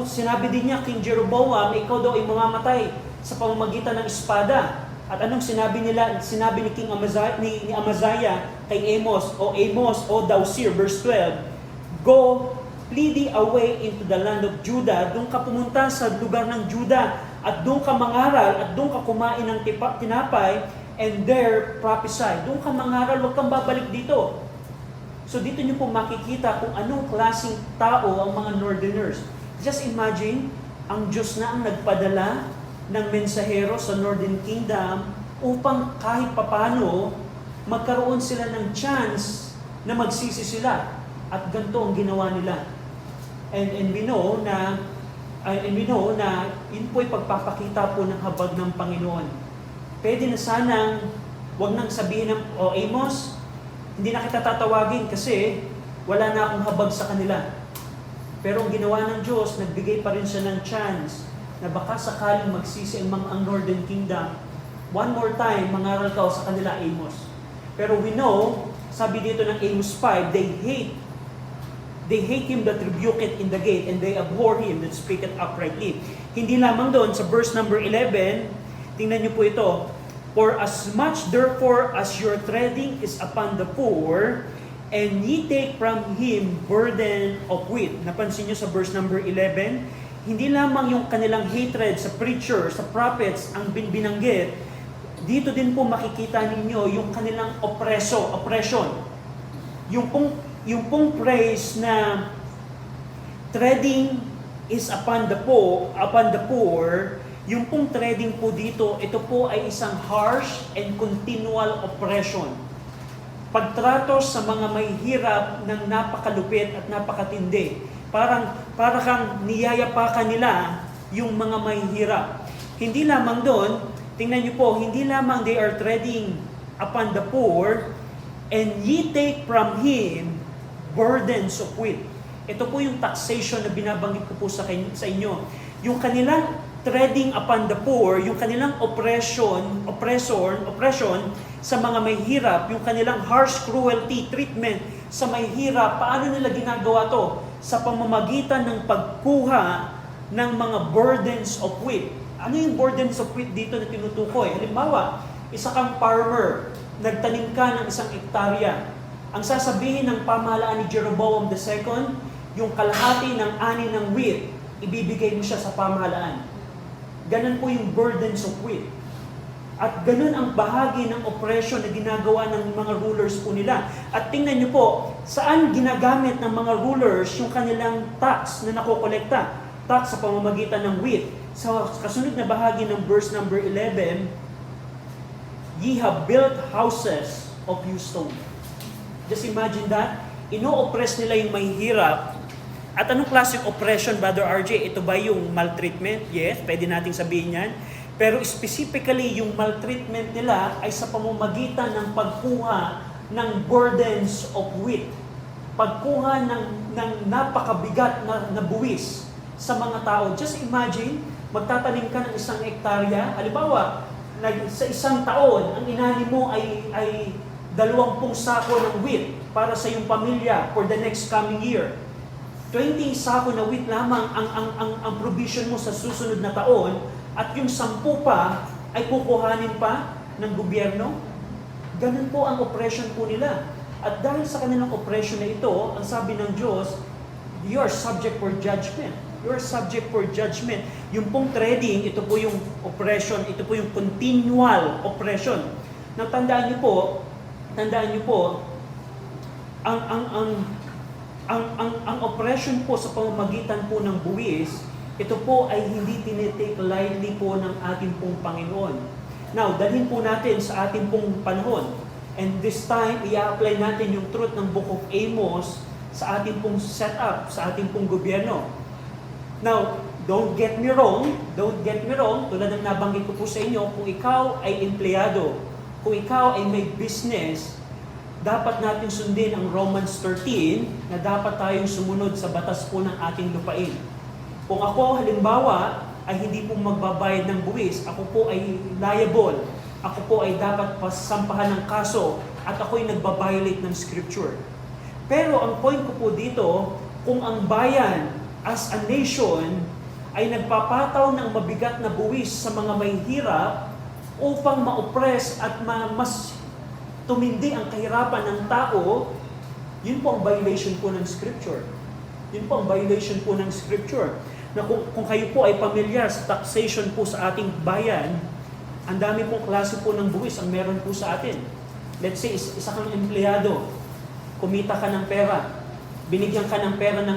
Sinabi din niya, King Jeroboam, ikaw daw ay mamamatay sa pamamagitan ng espada. At anong sinabi nila? Sinabi ni King Amaziah, ni Amaziah kay Amos, O thou seer, verse 12, Go, flee thee away into the land of Judah. Doon ka pumunta sa lugar ng Judah at doon ka mangaral at doon ka kumain ng tinapay and there prophesy. Doon ka mangaral, huwag kang babalik dito. So dito niyo po makikita kung anong klaseng tao ang mga Northerners. Just imagine, ang Diyos na ang nagpadala ng mensahero sa Northern Kingdom upang kahit papano magkaroon sila ng chance na magsisi sila. At ganito ang ginawa nila. And we know na yun po ay pagpapakita po ng habag ng Panginoon. Pwede na sanang wag nang sabihin ng, Amos, hindi na kita tatawagin kasi wala na akong habag sa kanila. Pero ang ginawa ng Diyos, nagbigay pa rin siya ng chance na baka sakaling magsisi ang Northern Kingdom. One more time, mangaral ka sa kanila, Amos. Pero we know, sabi dito ng Amos 5, they hate him that rebuketh in the gate, and they abhor him that speaketh uprightly. Hindi lamang doon, sa verse number 11, tingnan niyo po ito, For as much therefore as your treading is upon the poor, and ye take from him burden of wheat. Napansin niyo sa verse number 11, hindi lamang yung kanilang hatred sa preacher, sa prophets ang binanggit, dito din po makikita ninyo yung kanilang oppression. Yung pong praise na treading is upon the poor, yung pong treading po dito, ito po ay isang harsh and continual oppression. Pagtrato sa mga may hirap ng napakalupit at napakatindi. Para kang niyayapakan nila yung mga may hirap. Hindi lamang doon, tingnan niyo po, hindi lamang they are treading upon the poor, and ye take from him burdens of wheat. Ito po yung taxation na binabanggit ko po sa inyo. Yung kanilang treading upon the poor, yung kanilang oppression sa mga may hirap, yung kanilang harsh cruelty treatment sa may hirap, paano nila ginagawa to? Sa pamamagitan ng pagkuha ng mga burdens of wheat. Ano yung burdens of wheat dito na tinutukoy? Halimbawa, isa kang farmer, nagtanim ka ng 1 hektarya. Ang sasabihin ng pamahalaan ni Jeroboam II, yung kalahati ng ani ng wheat, ibibigay mo siya sa pamahalaan. Ganun po yung burdens of wheat. At ganun ang bahagi ng oppression na ginagawa ng mga rulers po nila. At tingnan nyo po, saan ginagamit ng mga rulers yung kanilang tax na nakokolekta? Tax sa pamamagitan ng wheat. Sa kasunod na bahagi ng verse number 11, Ye have built houses of hewn stone. Just imagine that. Ino-oppress nila yung may hirap. At anong klaseng oppression, Brother RJ? Ito ba yung maltreatment? Yes, pwede nating sabihin yan. Pero specifically, yung maltreatment nila ay sa pamamagitan ng pagkuha ng burdens of wheat. Pagkuha ng napakabigat na buwis sa mga tao. Just imagine, magtatanim ka ng 1 hektarya. Halimbawa, sa isang taon, ang inani mo ay 20 sako ng wheat para sa iyong pamilya for the next coming year. 20 sako na wheat lamang ang provision mo sa susunod na taon, at yung 10 pa ay kukuhanin pa ng gobyerno. Ganun po ang oppression po nila. At dahil sa kanilang oppression na ito, ang sabi ng Diyos, you are subject for judgment. You are subject for judgment. Yung pong trading, ito po yung oppression, ito po yung continual oppression. Nang tandaan niyo po, ang oppression po sa pamamagitan po ng buwis, ito po ay hindi tinitake lightly po ng ating pong Panginoon. Now, dalhin po natin sa ating pong panahon. And this time, i-apply natin yung truth ng Book of Amos sa ating pong setup, sa ating pong gobyerno. Now, don't get me wrong, tulad ng nabanggit ko po sa inyo, kung ikaw ay empleyado, kung ikaw ay may business, dapat natin sundin ang Romans 13 na dapat tayong sumunod sa batas po ng ating lupain. Kung ako, halimbawa, ay hindi po magbabayad ng buwis, ako po ay liable, ako po ay dapat pasampahan ng kaso, at ako ay nagbabiolate ng scripture. Pero ang point ko po dito, kung ang bayan as a nation ay nagpapataw ng mabigat na buwis sa mga may hirap upang ma-oppress at mas tumindi ang kahirapan ng tao, yun po ang violation po ng scripture. Yun po ang violation po ng scripture. Na kung kayo po ay pamilyar sa taxation po sa ating bayan, ang dami pong klase po ng buwis ang meron po sa atin. Let's say, isa kang empleyado, kumita ka ng pera, binigyan ka ng pera ng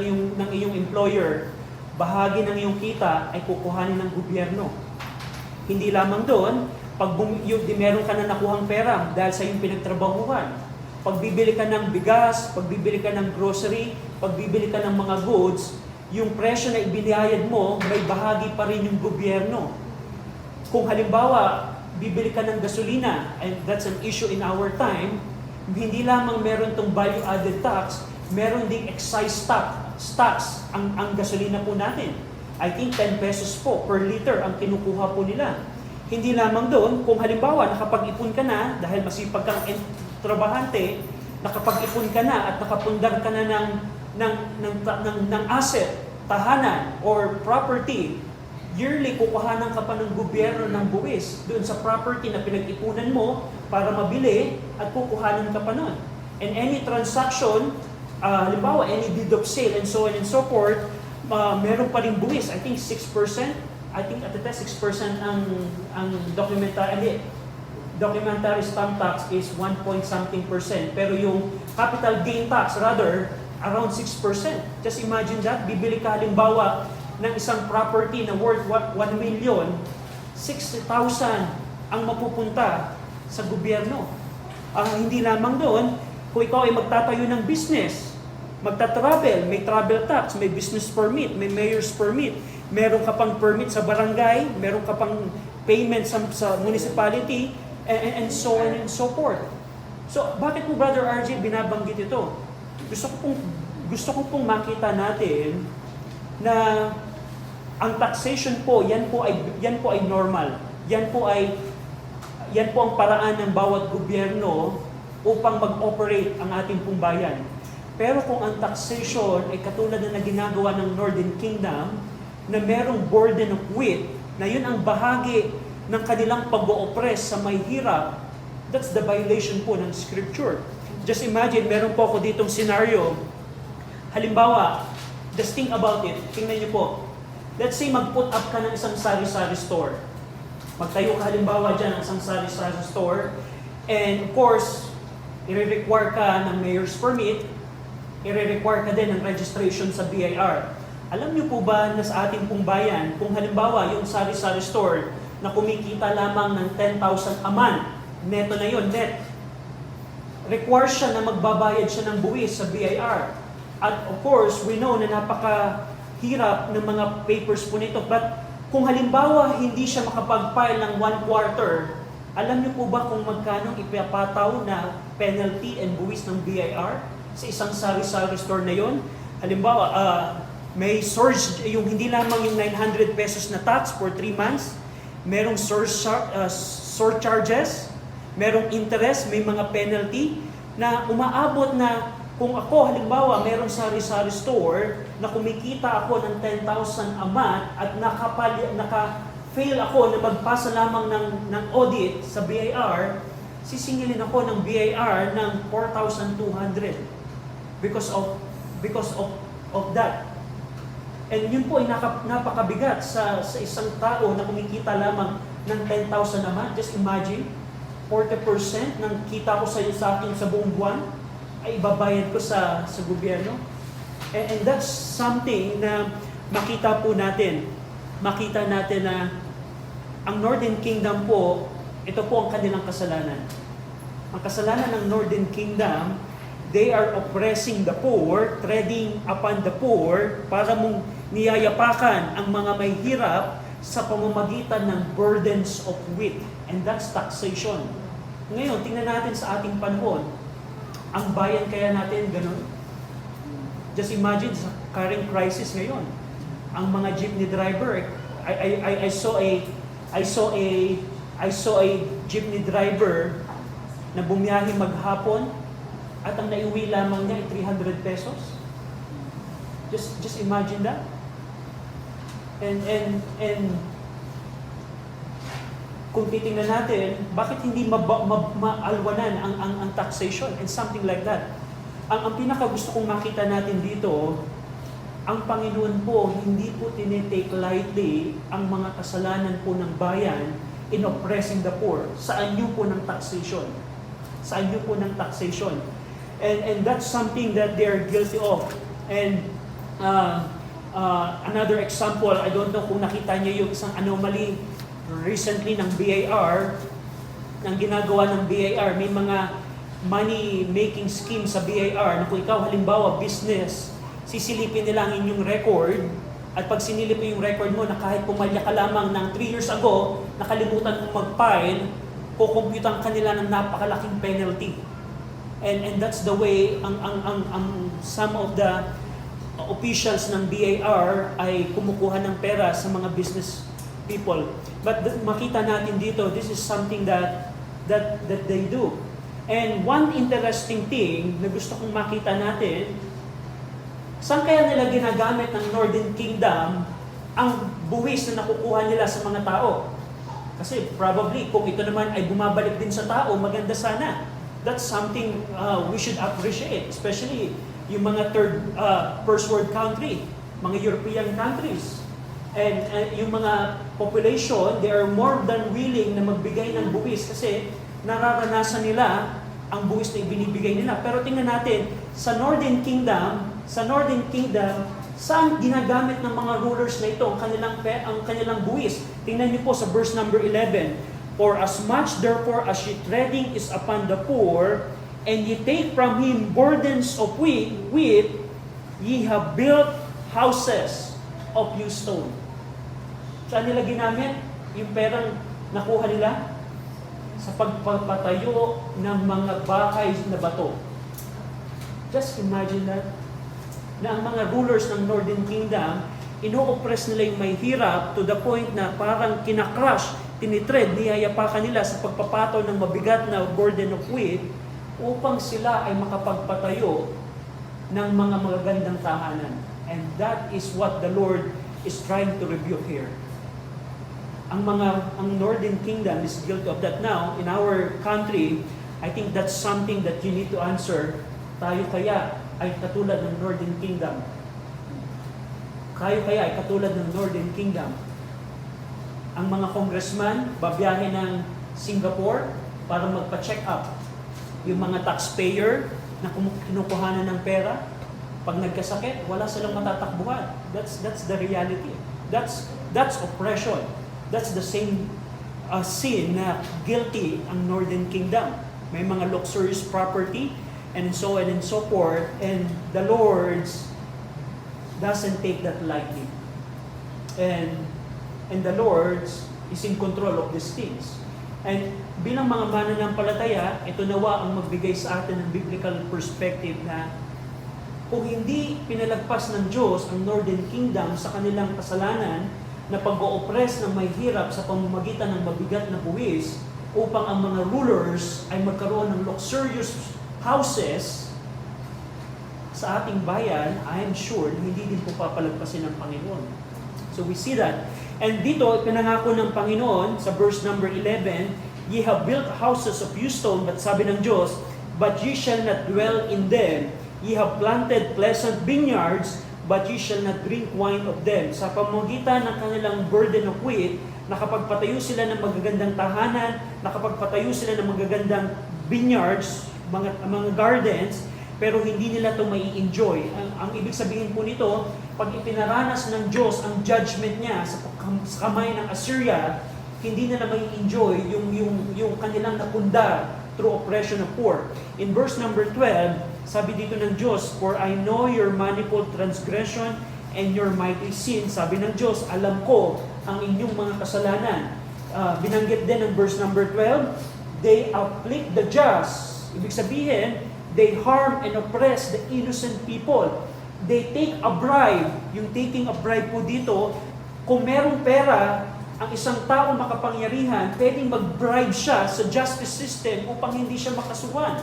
iyong employer, bahagi ng iyong kita ay kukuhanin ng gobyerno. Hindi lamang doon, pag meron ka na nakuhang pera dahil sa iyong pinagtrabahuhan, pagbibili ka ng bigas, pagbibili ka ng grocery, pagbibili ka ng mga goods, yung presyo na ibinayad mo, may bahagi pa rin yung gobyerno. Kung halimbawa, bibili ka ng gasolina, and that's an issue in our time, hindi lamang meron tong value-added tax, meron ding excise tax ang gasolina po natin. I think 10 pesos po per liter ang kinukuha po nila. Hindi lamang doon, kung halimbawa nakapag-ipon ka na, dahil masipag kang trabahante, nakapag-ipon ka na at nakapundar ka na ng asset, tahanan, or property, yearly kukuhanan ka pa ng gobyerno ng buwis doon sa property na pinag-ipunan mo para mabili at kukuhanan ka pa nun. And any transaction, halimbawa, any deed of sale and so on and so forth, meron pa rin buwis. I think 6%. I think at the test 6% ang documentary stamp tax is 1 point something percent. Pero yung capital gain tax, rather, around 6%. Just imagine that, bibili ka halimbawa ng isang property na worth 1 million, 60,000 ang mapupunta sa gobyerno. Hindi lamang doon, kung ikaw ay magtatayo ng business, magta-travel, may travel tax, may business permit, may mayor's permit, meron ka pang permit sa barangay, meron ka pang payment sa municipality, and so on and so forth. So, bakit po, Brother RJ, binabanggit ito? Gusto ko pong makita natin na ang taxation po, yan po ay normal. Yan po ang paraan ng bawat gobyerno upang mag-operate ang ating pong bayan. Pero kung ang taxation ay katulad na ginagawa ng Northern Kingdom, na merong burden of wheat, na yun ang bahagi ng kanilang pag-o-oppress sa may hirap, that's the violation po ng scripture. Just imagine, meron po ako ditong scenario. Halimbawa, just think about it. Tingnan niyo po. Let's say mag-put up ka ng isang sari-sari store. Magtayo ka halimbawa dyan ng isang sari-sari store. And of course, i-require ka ng mayor's permit. I-require ka din ng registration sa BIR. Alam niyo po ba na sa ating pong bayan, kung halimbawa yung sari-sari store na kumikita lamang ng 10,000 a month, neto na yun, net. Require siya na magbabayad siya ng buwis sa BIR. At of course, we know na napakahirap ng mga papers po nito. But kung halimbawa hindi siya makapag-file ng 1 quarter, alam niyo po ba kung magkano ipapataw na penalty and buwis ng BIR sa isang sari-sari store na yon? Halimbawa, may surge, yung hindi lamang yung 900 pesos na tax for 3 months, merong surcharges, merong interest, may mga penalty na umaabot na kung ako, halimbawa, meron sari-sari store na kumikita ako ng 10,000 a month at naka-fail ako na magpasa lamang ng audit sa BIR, sisingilin ako ng BIR ng 4,200 because of that. And yun po ay napakabigat sa isang tao na kumikita lamang ng 10,000 a month. Just imagine, 40% ng kita ko sa akin sa buong buwan ay ibabayad ko sa gobyerno. And that's something na makita natin na ang Northern Kingdom po, ito po ang kanilang kasalanan. Ang kasalanan ng Northern Kingdom, they are oppressing the poor, treading upon the poor, para mong niyayapakan ang mga may hirap sa pamamagitan ng burdens of wheat. And that's taxation. Ngayon, tingnan natin sa ating panahon, ang bayan kaya natin ganun? Just imagine sa current crisis ngayon, ang mga jeepney driver, I saw a jeepney driver na bumiyahe maghapon at ang naiuwi lamang niya ay 300 pesos. Just imagine that. And kung titingnan natin, bakit hindi maalwanan ang taxation and something like that? Ang pinaka gusto kong makita natin dito, ang Panginoon po, hindi po tinitake lightly ang mga kasalanan po ng bayan in oppressing the poor. Saan niyo po ng taxation? Saan niyo po ng taxation? And that's something that they are guilty of. And another example, I don't know kung nakita niyo yung isang anomaly recently ng BIR, ng ginagawa ng BIR, may mga money-making scheme sa BIR na kung ikaw halimbawa business, sisilipin nila ang inyong record at pag sinilip mo yung record mo na kahit pumalya ka lamang ng 3 years ago, nakalimutan mong mag-file, kukumputan ka nila ng napakalaking penalty. And that's the way ang some of the officials ng BIR ay kumukuha ng pera sa mga business people. But makita natin dito, this is something that they do. And one interesting thing na gusto kong makita natin, saan kaya nila ginagamit ng Northern Kingdom ang buwis na nakukuha nila sa mga tao? Kasi probably kung ito naman ay bumabalik din sa tao, maganda sana. That's something we should appreciate, especially yung mga first world country, mga European countries. And yung mga population, they are more than willing na magbigay ng buwis kasi nararanasan nila ang buwis na ibinibigay nila. Pero tingnan natin, sa Northern Kingdom, saan ginagamit ng mga rulers na ito ang kanilang buwis? Tingnan niyo po sa verse number 11. For as much therefore as ye treading is upon the poor, and ye take from him burdens of wheat, ye have built houses of hewn stone. Saan nila ginamit yung perang nakuha nila? Sa pagpapatayo ng mga bahay na bato. Just imagine that. Na ang mga rulers ng Northern Kingdom, ino-oppress nila yung may hirap to the point na parang kinakrush, tinitread, niyayapakan nila sa pagpapato ng mabigat na burden of wheat upang sila ay makapagpatayo ng mga magagandang tahanan. And that is what the Lord is trying to rebuke here. Ang Northern Kingdom is guilty of that now. In our country, I think that's something that you need to answer. Tayo kaya ay katulad ng Northern Kingdom? Tayo kaya ay katulad ng Northern Kingdom? Ang mga congressman, babiyahe ng Singapore para magpa-check up. Yung mga taxpayer na kinukuhanan ng pera, pag nagkasakit, wala silang matatakbuhan. That's the reality. That's oppression. That's the same sin na guilty ang Northern Kingdom. May mga luxurious property and so on and so forth, and the Lord doesn't take that lightly. And the Lord is in control of these things. And bilang mga mananampalataya, ito nawa ang magbigay sa atin ng biblical perspective na kung hindi pinalagpas ng Diyos ang Northern Kingdom sa kanilang kasalanan na pag-o-oppress ng may hirap sa pamamagitan ng mabigat na buwis, upang ang mga rulers ay magkaroon ng luxurious houses sa ating bayan, I am sure hindi din po papalagpasin ng Panginoon. So we see that. And dito, pinangako ng Panginoon sa verse number 11, "Ye have built houses of hewn stone," but sabi ng Diyos, "but ye shall not dwell in them. Ye have planted pleasant vineyards, but ye shall not drink wine of them." Sa pamamagitan ng kanilang burden of wheat, nakapagpatayo sila ng magagandang tahanan, nakapagpatayo sila ng magagandang vineyards, mga gardens, pero hindi nila ito mai enjoy. Ang ibig sabihin po nito, pag ipinaranas ng Diyos ang judgment niya sa kamay ng Assyria, hindi nila mai enjoy yung kanilang napunda through oppression of poor. In verse number 12, sabi dito ng Diyos, "For I know your manifold transgression and your mighty sin." Sabi ng Diyos, alam ko ang inyong mga kasalanan. Binanggit din ng verse number 12, "They afflict the just." Ibig sabihin, they harm and oppress the innocent people. They take a bribe. Yung taking a bribe po dito, kung merong pera, ang isang tao makapangyarihan, pwedeng mag-bribe siya sa justice system upang hindi siya makasuhan.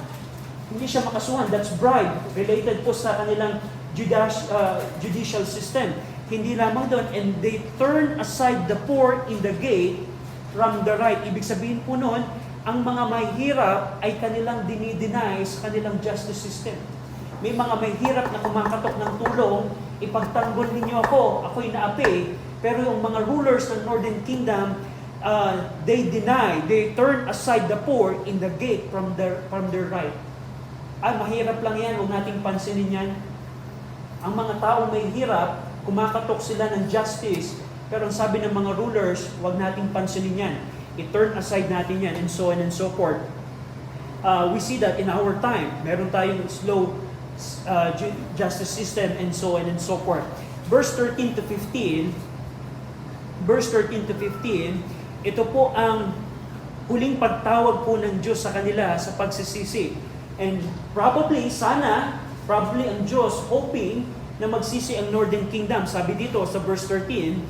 Hindi siya makasuhan. That's bribe. Related po sa kanilang judicial system. Hindi lamang doon, and they turn aside the poor in the gate from the right. Ibig sabihin po noon, ang mga mahihirap ay kanilang dinideny sa kanilang justice system. May mga mahihirap na kumakatok ng tulong, ipagtanggol ninyo ako, ako'y naapi. Pero yung mga rulers ng Northern Kingdom, they deny, they turn aside the poor in the gate from their right. Mahirap lang yan, huwag nating pansinin yan. Ang mga taong mahihirap, kumakatok sila ng justice, pero ang sabi ng mga rulers, huwag nating pansinin yan. I-turn aside natin yan, and so on and so forth. We see that in our time. Meron tayong slow justice system, and so on and so forth. Verse 13 to 15, ito po ang huling pagtawag po ng Diyos sa kanila sa pagsisisi. And probably ang Diyos hoping na magsisi ang Northern Kingdom. Sabi dito sa verse 13,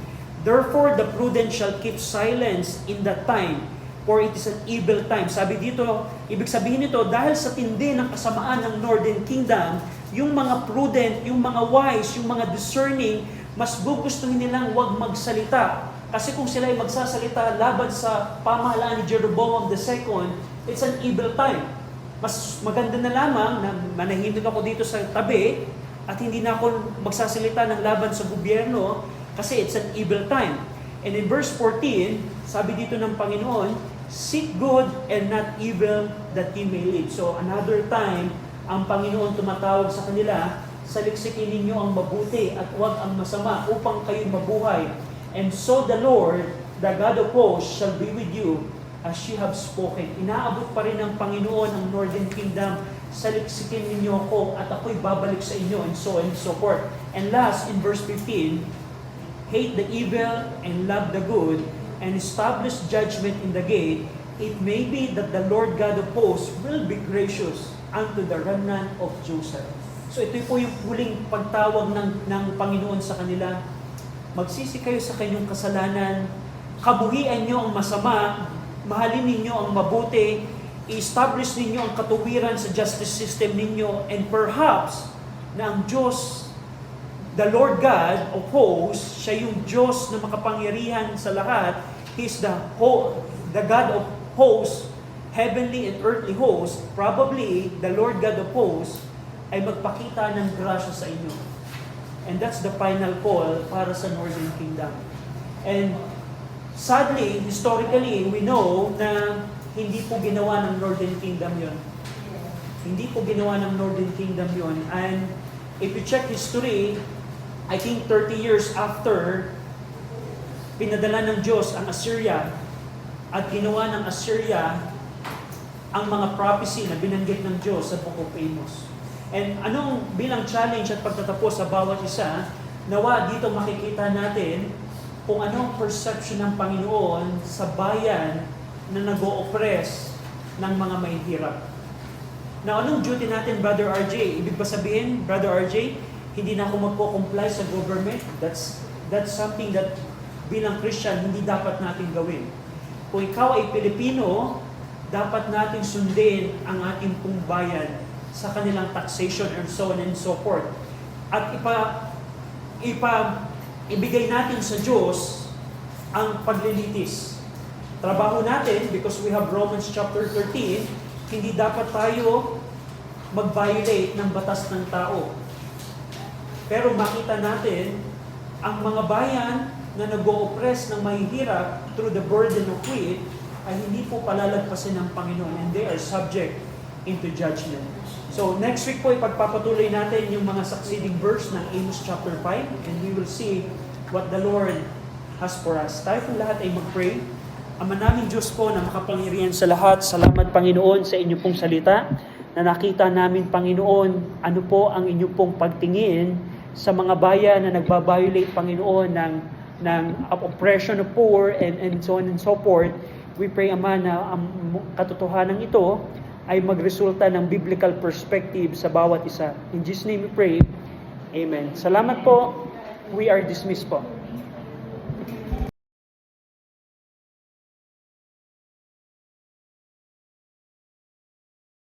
"Therefore the prudent shall keep silence in that time, for it is an evil time." Sabi dito, ibig sabihin nito, dahil sa tindi ng kasamaan ng Northern Kingdom, yung mga prudent, yung mga wise, yung mga discerning, mas gugustuhin nilang huwag magsalita. Kasi kung sila ay magsasalita laban sa pamahalaan ni Jeroboam II, it's an evil time. Mas maganda na lamang na manahimik ako dito sa tabi at hindi na ako magsasalita ng laban sa gobyerno, kasi it's an evil time. And in verse 14, sabi dito ng Panginoon, "Seek good and not evil, that ye may live." So another time, ang Panginoon tumatawag sa kanila, "Saliksikin ninyo ang mabuti at huwag ang masama upang kayo mabuhay. And so the Lord, the God of hosts, shall be with you as ye have spoken." Inaabot pa rin ng Panginoon ang Northern Kingdom, "Saliksikin ninyo ako at ako'y babalik sa inyo," and so on and so forth. And last, in verse 15, "Hate the evil and love the good, and establish judgment in the gate. It may be that the Lord God of hosts will be gracious unto the remnant of Joseph." So ito po yung huling pagtawag ng Panginoon sa kanila. Magsisi kayo sa kanyang kasalanan, kabuhian nyo ang masama, mahalin ninyo ang mabuti, i-establish ninyo ang katuwiran sa justice system ninyo, and perhaps na ang Diyos, the Lord God of hosts, siya yung Diyos na makapangyarihan sa lahat. He's the God of hosts, heavenly and earthly hosts. Probably, the Lord God of hosts ay magpakita ng grasya sa inyo. And that's the final call para sa Northern Kingdom. And sadly, historically, we know na hindi po ginawa ng Northern Kingdom yon. Hindi po ginawa ng Northern Kingdom yon. And if you check history, I think 30 years after, pinadala ng Diyos ang Assyria at ginawa ng Assyria ang mga prophecy na binanggit ng Diyos sa Book of Amos. And anong bilang challenge at pagtatapos sa bawat isa, nawa dito makikita natin kung anong perception ng Panginoon sa bayan na nag-o-oppress ng mga mahihirap. Now, anong duty natin, Brother RJ? Ibig ba sabihin, Brother RJ, hindi na ako magpo-comply sa government? That's something that bilang Christian, hindi dapat natin gawin. Kung ikaw ay Pilipino dapat natin sundin ang ating pong bayan sa kanilang taxation and so on and so forth. At ibigay natin sa Diyos ang paglilitis. Trabaho natin, because we have Romans chapter 13, hindi dapat tayo mag-violate ng batas ng tao. Pero makita natin, ang mga bayan na nag-o-oppress ng mahihirap through the burden of wheat, ay hindi po palalagpasin ng Panginoon, and they are subject into judgment. So next week po, ipagpapatuloy natin yung mga succeeding verse ng Amos chapter 5, and we will see what the Lord has for us. Tayo po lahat ay mag-pray. Ama naming Diyos po na makapangyarihan sa lahat, salamat Panginoon sa inyo pong salita, na nakita namin Panginoon, ano po ang inyo pong pagtingin sa mga bayan na nagbabiolate Panginoon ng oppression of poor and so on and so forth. We pray, Ama, na ang katotohanan ito ay magresulta ng biblical perspective sa bawat isa. In Jesus' name we pray. Amen. Salamat po. We are dismissed po.